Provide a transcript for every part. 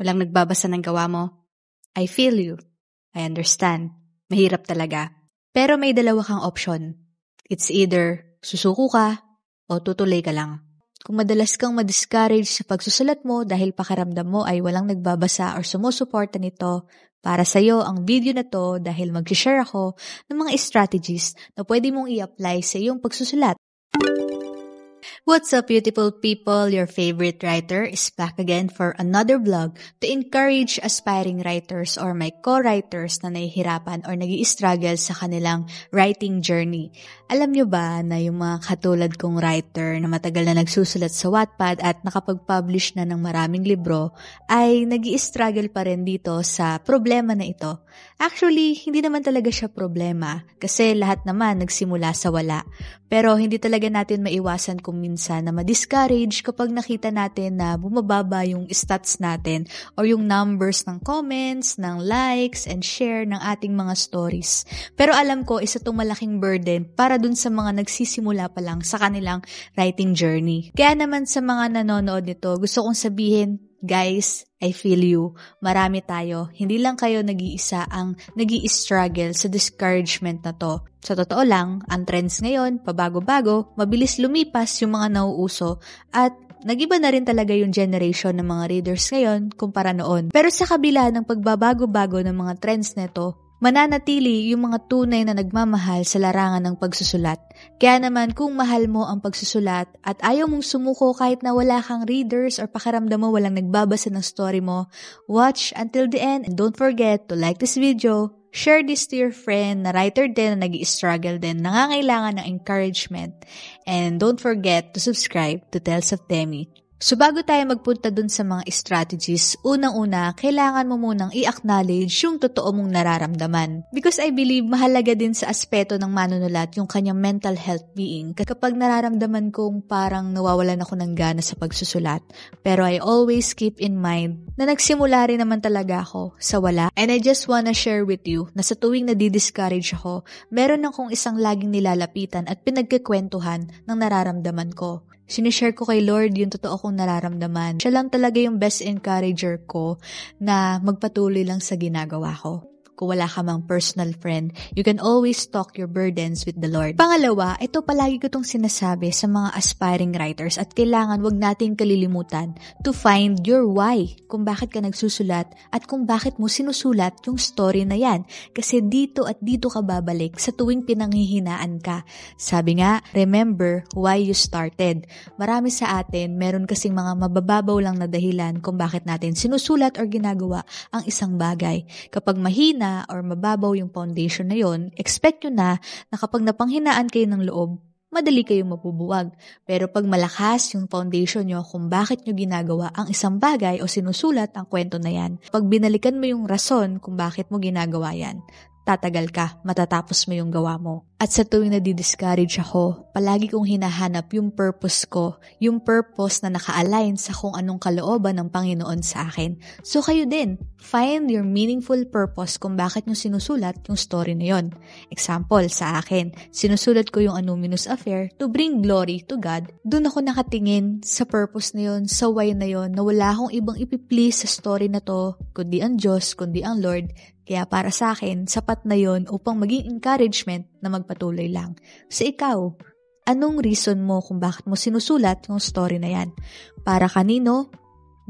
Walang nagbabasa ng gawa mo. I feel you. I understand. Mahirap talaga. Pero may dalawa kang option. It's either susuko ka o tutuloy ka lang. Kung madalas kang ma-discourage sa pagsusulat mo dahil pakiramdam mo ay walang nagbabasa or sumusuporta nito, para sa'yo ang video na to dahil mag-share ako ng mga strategies na pwede mong i-apply sa iyong pagsusulat. What's up, beautiful people? Your favorite writer is back again for another vlog to encourage aspiring writers or my co-writers na nahihirapan or nag-i-struggle sa kanilang writing journey. Alam nyo ba na yung mga katulad kong writer na matagal na nagsusulat sa Wattpad at nakapag-publish na ng maraming libro ay nag-i-struggle pa rin dito sa problema na ito? Actually, hindi naman talaga siya problema kasi lahat naman nagsimula sa wala. Pero hindi talaga natin maiwasan kung minsan na ma-discourage kapag nakita natin na bumababa yung stats natin or yung numbers ng comments, ng likes, and share ng ating mga stories. Pero alam ko, isa itong malaking burden para dun sa mga nagsisimula pa lang sa kanilang writing journey. Kaya naman sa mga nanonood nito, gusto kong sabihin, guys, I feel you. Marami tayo. Hindi lang kayo nag-iisa ang nag-i-struggle sa discouragement na to. Sa totoo lang, ang trends ngayon, pabago-bago, mabilis lumipas yung mga nauuso at nag-iba na rin talaga yung generation ng mga readers ngayon kumpara noon. Pero sa kabila ng pagbabago-bago ng mga trends nito, mananatili yung mga tunay na nagmamahal sa larangan ng pagsusulat. Kaya naman kung mahal mo ang pagsusulat at ayaw mong sumuko kahit na wala kang readers or pakiramdam mo walang nagbabasa ng story mo, watch until the end and don't forget to like this video, share this to your friend na writer din na nag-i-struggle din, nangangailangan ng encouragement, and don't forget to subscribe to Tales of Demi. So bago tayo magpunta dun sa mga strategies, unang-una, kailangan mo munang i-acknowledge yung totoo mong nararamdaman. Because I believe mahalaga din sa aspeto ng manunulat yung kanyang mental health being kapag nararamdaman kong parang nawawalan ako ng gana sa pagsusulat. Pero I always keep in mind na nagsimula rin naman talaga ako sa wala. And I just wanna share with you na sa tuwing nadi-discourage ako, meron akong isang laging nilalapitan at pinagkikwentuhan ng nararamdaman ko. Sinishare ko kay Lord yung totoo kong nararamdaman. Siya lang talaga yung best encourager ko na magpatuloy lang sa ginagawa ko. Kung wala ka mang personal friend, you can always talk your burdens with the Lord. Pangalawa, ito palagi ko itong sinasabi sa mga aspiring writers at kailangan wag nating kalilimutan to find your why. Kung bakit ka nagsusulat at kung bakit mo sinusulat yung story na yan. Kasi dito at dito ka babalik sa tuwing pinanghihinaan ka. Sabi nga, remember why you started. Marami sa atin, meron kasing mga mabababaw lang na dahilan kung bakit natin sinusulat or ginagawa ang isang bagay. Kapag mahina or mababaw yung foundation na yon, expect nyo na kapag napanghinaan kayo ng loob, madali kayong mabubuwag. Pero pag malakas yung foundation nyo kung bakit nyo ginagawa ang isang bagay o sinusulat ang kwento na yan, pag binalikan mo yung rason kung bakit mo ginagawa yan, tatagal ka, matatapos mo yung gawa mo. At sa tuwing nadi-discourage ako, palagi kong hinahanap yung purpose ko, yung purpose na naka-align sa kung anong kalooban ng Panginoon sa akin. So kayo din, find your meaningful purpose kung bakit nyo sinusulat yung story na yon. Example, sa akin, sinusulat ko yung Anonymous Affair to bring glory to God. Doon ako nakatingin sa purpose na yon, sa why na yon, na wala akong ibang ipiplease sa story na to, kundi ang Diyos, kundi ang Lord. Kaya para sa akin, sapat na yon upang maging encouragement na magpatuloy lang. Sa ikaw, anong reason mo kung bakit mo sinusulat yung story na yan? Para kanino?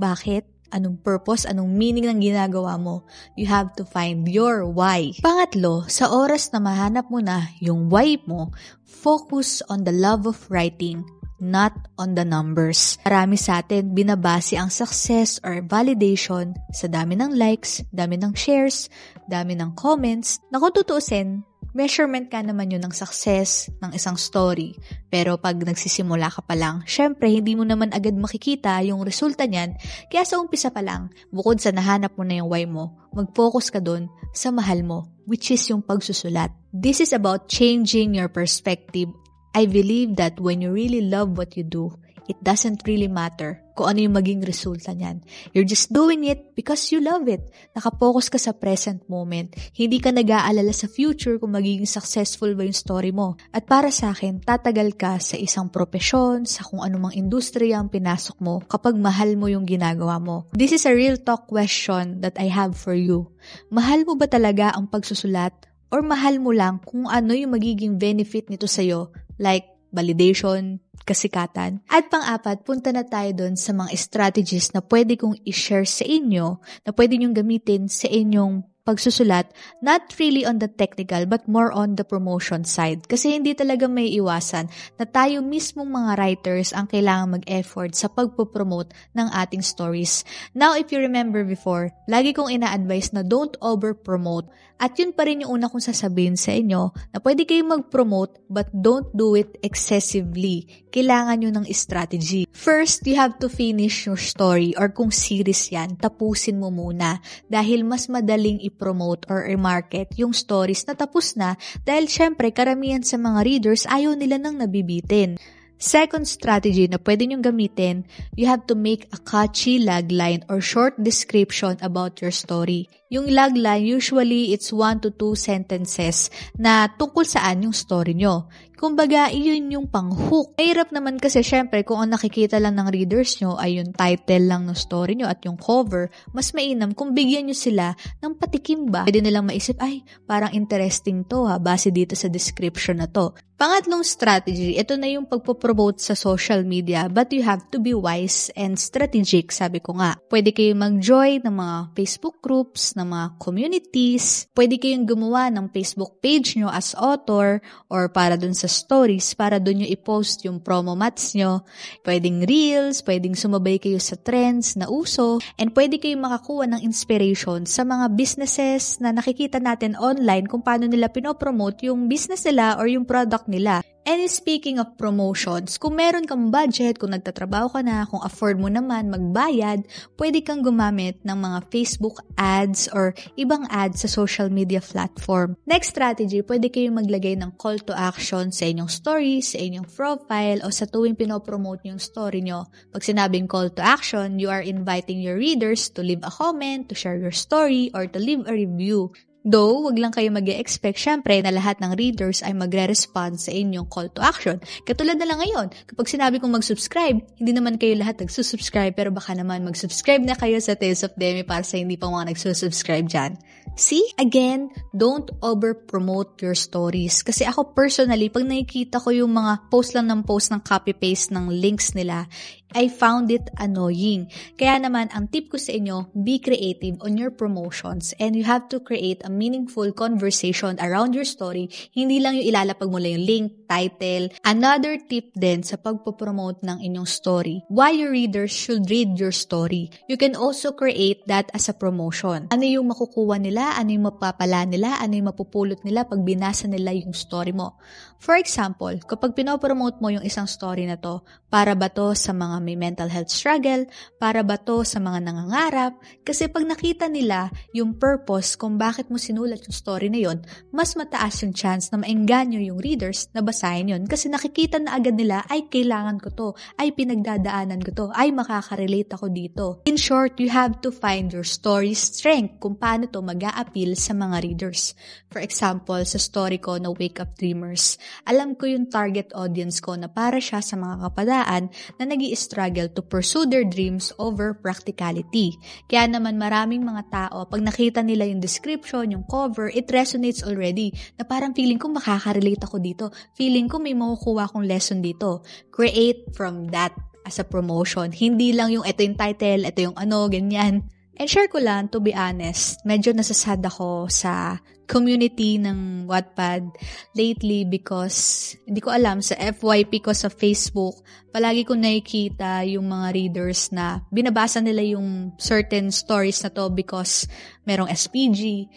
Bakit? Anong purpose? Anong meaning ng ginagawa mo? You have to find your why. Pangatlo, sa oras na mahanap mo na yung why mo, focus on the love of writing, not on the numbers. Marami sa atin binabase ang success or validation sa dami ng likes, dami ng shares, dami ng comments, na kung tutuusin, measurement ka naman yun ng success ng isang story. Pero pag nagsisimula ka pa lang, syempre hindi mo naman agad makikita yung resulta niyan. Kaya sa umpisa pa lang, bukod sa nahanap mo na yung why mo, mag-focus ka dun sa mahal mo, which is yung pagsusulat. This is about changing your perspective. I believe that when you really love what you do, it doesn't really matter kung ano yung maging resulta niyan. You're just doing it because you love it. Nakapokus ka sa present moment. Hindi ka nag-aalala sa future kung magiging successful ba yung story mo. At para sa akin, tatagal ka sa isang propesyon, sa kung anumang industriya ang pinasok mo kapag mahal mo yung ginagawa mo. This is a real talk question that I have for you. Mahal mo ba talaga ang pagsusulat? Or mahal mo lang kung ano yung magiging benefit nito sa'yo? Like, validation, kasikatan. At pang-apat, punta na tayo dun sa mga strategies na pwede kong i-share sa inyo, na pwede nyong gamitin sa inyong pagsusulat, not really on the technical but more on the promotion side. Kasi hindi talaga may iwasan na tayo mismong mga writers ang kailangan mag-effort sa pagpo-promote ng ating stories. Now, if you remember before, lagi kong ina-advise na don't over-promote. At yun pa rin yung una kong sasabihin sa inyo na pwede kayong mag-promote but don't do it excessively. Kailangan nyo ng strategy. First, you have to finish your story or kung series yan, tapusin mo muna dahil mas madaling i-promote or i-market yung stories na tapos na dahil syempre karamihan sa mga readers ayaw nila nang nabibitin. Second strategy na pwede nyong gamitin, you have to make a catchy logline or short description about your story. Yung logline, usually it's 1 to 2 sentences na tungkol saan yung story nyo. Kumbaga, iyon yung pang-hook. Mahirap naman kasi syempre kung ang nakikita lang ng readers nyo ay yung title lang ng story nyo at yung cover, mas mainam kung bigyan nyo sila ng patikim ba. Pwede nilang maisip, ay, parang interesting to base dito sa description na to. Pangatlong strategy, ito na yung pagpo-promote sa social media but you have to be wise and strategic, sabi ko nga. Pwede kayong mag-join ng mga Facebook groups, ng mga communities. Pwede kayong gumawa ng Facebook page nyo as author or para dun sa stories, para dun nyo i-post yung promo mats nyo. Pwedeng reels, pwedeng sumabay kayo sa trends na uso, and pwede kayong makakuha ng inspiration sa mga businesses na nakikita natin online kung paano nila pinopromote yung business nila or yung product nila. And speaking of promotions, kung meron kang budget, kung nagtatrabaho ka na, kung afford mo naman magbayad, pwede kang gumamit ng mga Facebook ads or ibang ads sa social media platform. Next strategy, pwede kayong maglagay ng call to action sa inyong stories, sa inyong profile, o sa tuwing pinopromote yung story nyo. Pag sinabing call to action, you are inviting your readers to leave a comment, to share your story, or to leave a review. Though, wag lang kayo mag-e-expect, syempre, na lahat ng readers ay magre-respond sa inyong call to action. Katulad na lang ngayon, kapag sinabi kong mag-subscribe, hindi naman kayo lahat nagsusubscribe, pero baka naman mag-subscribe na kayo sa Tales of Demi para sa hindi pa mga nagsusubscribe dyan. See? Again, don't over-promote your stories. Kasi ako personally, pag nakikita ko yung mga post lang ng post ng copy-paste ng links nila, I found it annoying. Kaya naman, ang tip ko sa inyo, be creative on your promotions and you have to create a meaningful conversation around your story. Hindi lang yung ilalapag mo lang yung link, title. Another tip din sa pagpopromote ng inyong story, why your readers should read your story. You can also create that as a promotion. Ano yung makukuha nila, ano yung mapapala nila, ano yung mapupulot nila pag binasa nila yung story mo. For example, kapag pinopromote mo yung isang story na to, para ba to sa mga may mental health struggle, para ba to sa mga nangangarap, kasi pag nakita nila yung purpose kung bakit mo sinulat yung story na yon, mas mataas yung chance na maengganyo yung readers na basahin yon kasi nakikita na agad nila, ay kailangan ko to, ay pinagdadaanan ko to, ay makaka-relate ako dito. In short, you have to find your story's strength kung paano to mag-a-appeal sa mga readers. For example, sa story ko na Wake Up Dreamers, alam ko yung target audience ko na para siya sa mga kapadaan na nag-i-struggle to pursue their dreams over practicality. Kaya naman maraming mga tao, pag nakita nila yung description, yung cover, it resonates already. Na parang feeling ko makaka-relate ako dito. Feeling ko may makukuha akong lesson dito. Create from that as a promotion. Hindi lang yung ito yung title, ito yung ano, ganyan. And share ko lang, to be honest, medyo nasasad ako sa community ng Wattpad lately because hindi ko alam, sa FYP ko sa Facebook, palagi ko nakikita yung mga readers na binabasa nila yung certain stories na to because merong SPG.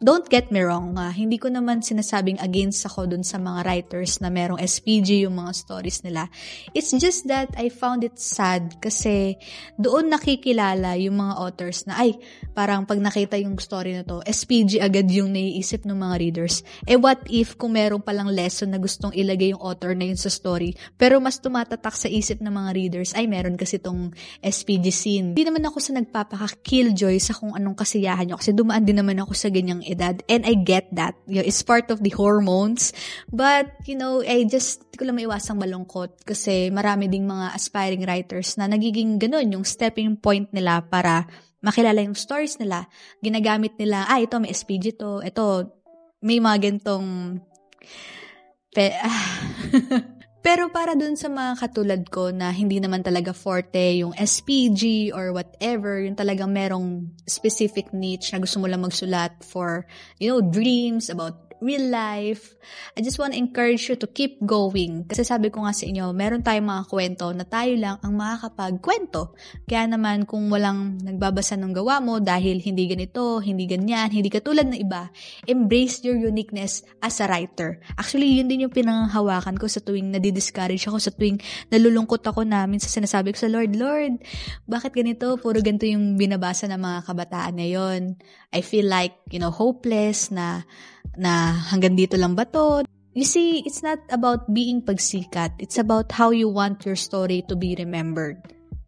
don't get me wrong, hindi ko naman sinasabing against ako dun sa mga writers na merong SPG yung mga stories nila. It's just that I found it sad kasi doon nakikilala yung mga authors na parang pag nakita yung story na to, SPG agad yung naiisip ng mga readers. What if kung meron palang lesson na gustong ilagay yung author na yun sa story, pero mas tumatatak sa isip ng mga readers, meron kasi tong SPG scene. Hindi naman ako sa nagpapaka-killjoy sa kung anong kasiyahan nyo kasi dumaan din naman ako sa ganyang edad. And I get that. It's part of the hormones. But, I just, di ko lang maiwasang malungkot kasi marami ding mga aspiring writers na nagiging ganun, yung stepping point nila para makilala yung stories nila. Ginagamit nila, ito may SPG to, ito, may mga gantong pero para dun sa mga katulad ko na hindi naman talaga forte yung SPG or whatever, yung talagang merong specific niche na gusto mo lang magsulat for, dreams about real life. I just want to encourage you to keep going. Kasi sabi ko nga sa inyo, meron tayong mga kwento na tayo lang ang makakapagkwento. Kaya naman kung walang nagbabasa ng gawa mo dahil hindi ganito, hindi ganyan, hindi katulad ng iba, embrace your uniqueness as a writer. Actually, yun din yung pinanghawakan ko sa tuwing nadidiscourage ako, sa tuwing nalulungkot ako namin sa sinasabi ko sa Lord, bakit ganito? Puro ganito yung binabasa ng mga kabataan ngayon. I feel like, hopeless na hanggang dito lang ba to? You see, it's not about being pagsikat. It's about how you want your story to be remembered.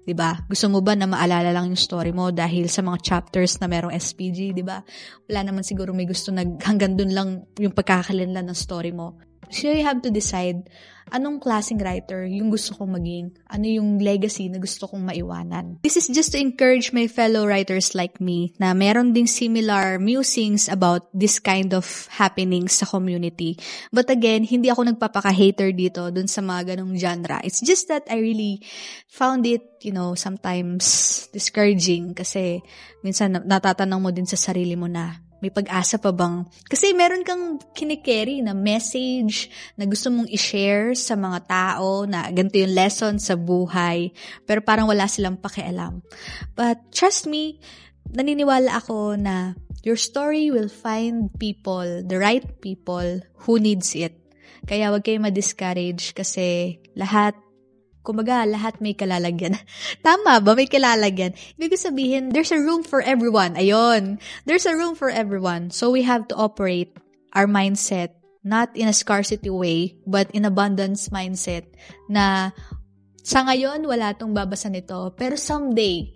Diba? Gusto mo ba na maalala lang yung story mo dahil sa mga chapters na merong SPG, diba? Wala naman siguro may gusto na hanggang dun lang yung pagkakalinlan ng story mo. So you have to decide anong klaseng writer yung gusto kong maging, ano yung legacy na gusto kong maiwanan. This is just to encourage my fellow writers like me na meron ding similar musings about this kind of happenings sa community. But again, hindi ako nagpapaka-hater dito dun sa mga ganong genre. It's just that I really found it, sometimes discouraging kasi minsan natatanong mo din sa sarili mo na, may pag-asa pa bang? Kasi meron kang kinikerry na message na gusto mong i-share sa mga tao na ganito yung lesson sa buhay, pero parang wala silang pakialam. But trust me, naniniwala ako na your story will find people, the right people who needs it. Kaya wag kayo ma-discourage kasi lahat may kalalagyan. Tama ba? May kalalagyan. Ibig sabihin, there's a room for everyone. Ayun. There's a room for everyone. So we have to operate our mindset not in a scarcity way, but in abundance mindset na sa ngayon, wala tong babasa nito. Pero someday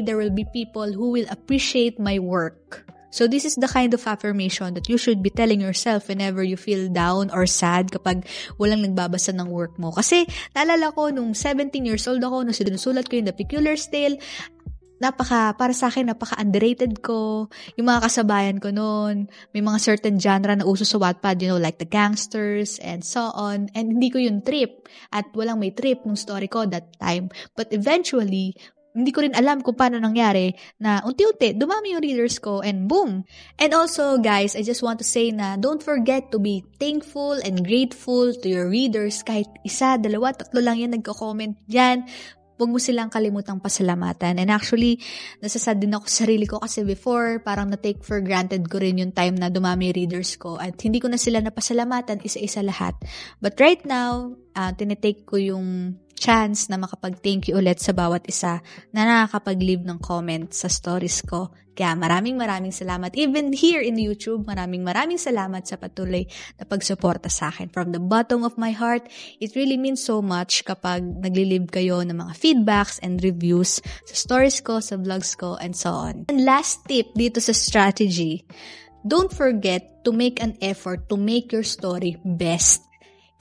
there will be people who will appreciate my work. So this is the kind of affirmation that you should be telling yourself whenever you feel down or sad kapag walang nagbabasa ng work mo. Kasi naalala ko nung 17 years old ako, nung sinusulat ko yung The Peculiar Tale, para sa akin, napaka-underrated ko. Yung mga kasabayan ko noon, may mga certain genre na uso sa Wattpad, like the gangsters and so on. And hindi ko yun trip. At walang may trip nung story ko that time. But eventually, hindi ko rin alam kung paano nangyari na unti-unti, dumami yung readers ko and boom! And also, guys, I just want to say na don't forget to be thankful and grateful to your readers. Kahit 1, 2, 3 lang yan nagko-comment dyan. Huwag mo silang kalimutang pasalamatan. And actually, nasasad din ako sa sarili ko kasi before, parang na-take for granted ko rin yung time na dumami readers ko at hindi ko na sila napasalamatan isa-isa lahat. But right now, tinitake ko yung chance na makapag-thank you ulit sa bawat isa na nakakapag-leave ng comment sa stories ko. Kaya maraming salamat. Even here in YouTube, maraming salamat sa patuloy na pagsuporta sa akin. From the bottom of my heart, it really means so much kapag nagli-leave kayo ng mga feedbacks and reviews sa stories ko, sa vlogs ko, and so on. And last tip dito sa strategy, don't forget to make an effort to make your story best.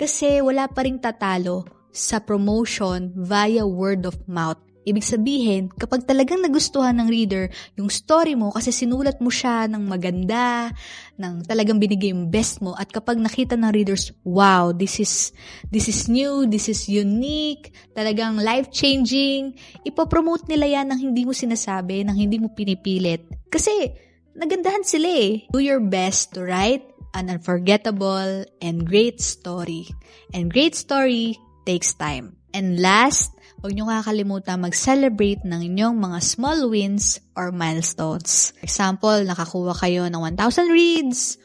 Kasi wala pa ring tatalo sa promotion via word of mouth. Ibig sabihin, kapag talagang nagustuhan ng reader yung story mo kasi sinulat mo siya ng maganda, ng talagang binigay yung best mo, at kapag nakita ng readers, wow, this is new, this is unique, talagang life-changing, ipopromote nila yan ng hindi mo sinasabi, ng hindi mo pinipilit. Kasi, nagandahan sila eh. Do your best to write an unforgettable and great story. And great story takes time. And last huwag nyo kakalimutan mag-celebrate ng inyong mga small wins or milestones. For example, nakakuha kayo ng 1,000 reads,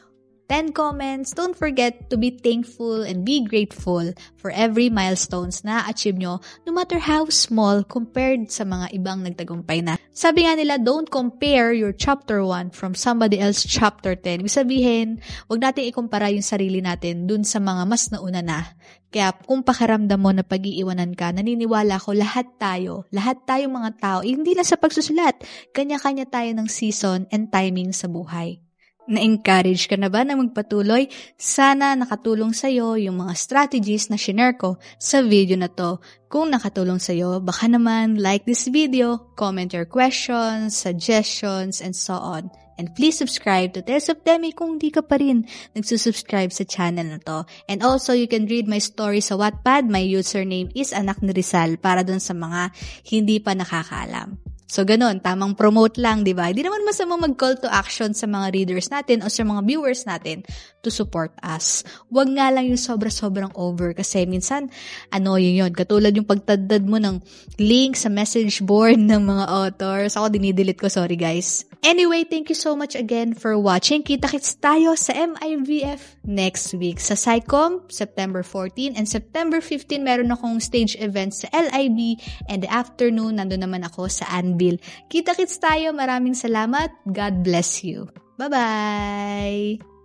10 comments. Don't forget to be thankful and be grateful for every milestones na achieve nyo, no matter how small compared sa mga ibang nagtagumpay na. Sabi nga nila, don't compare your chapter 1 from somebody else chapter 10. Ibig sabihin, wag natin ikumpara yung sarili natin dun sa mga mas nauna na. Kaya kung pakiramdam mo na pag-iiwanan ka, naniniwala ko lahat tayo mga tao, hindi lang sa pagsusulat, kanya-kanya tayo ng season and timing sa buhay. Na-encourage ka na ba na magpatuloy? Sana nakatulong sa'yo yung mga strategies na shinare ko sa video na to. Kung nakatulong sa'yo, baka naman like this video, comment your questions, suggestions, and so on. And please subscribe to Tales of Demi kung di ka pa rin nagsusubscribe sa channel na to. And also, you can read my story sa Wattpad. My username is Anak ni Rizal para dun sa mga hindi pa nakakaalam. So, ganun, tamang promote lang, di ba? Hindi naman masamang mag-call to action sa mga readers natin o sa mga viewers natin to support us. Huwag nga lang yung sobra-sobrang over kasi minsan, annoying yun. Katulad yung pagtadad mo ng link sa message board ng mga authors. Ako, dinidelete ko, sorry guys. Anyway, thank you so much again for watching. Kita-kits tayo sa MIVF next week. Sa Psycom, September 14 and September 15, meron akong stage event sa LIB and the afternoon, nandun naman ako sa Anvil. Kita-kits tayo. Maraming salamat. God bless you. Bye-bye!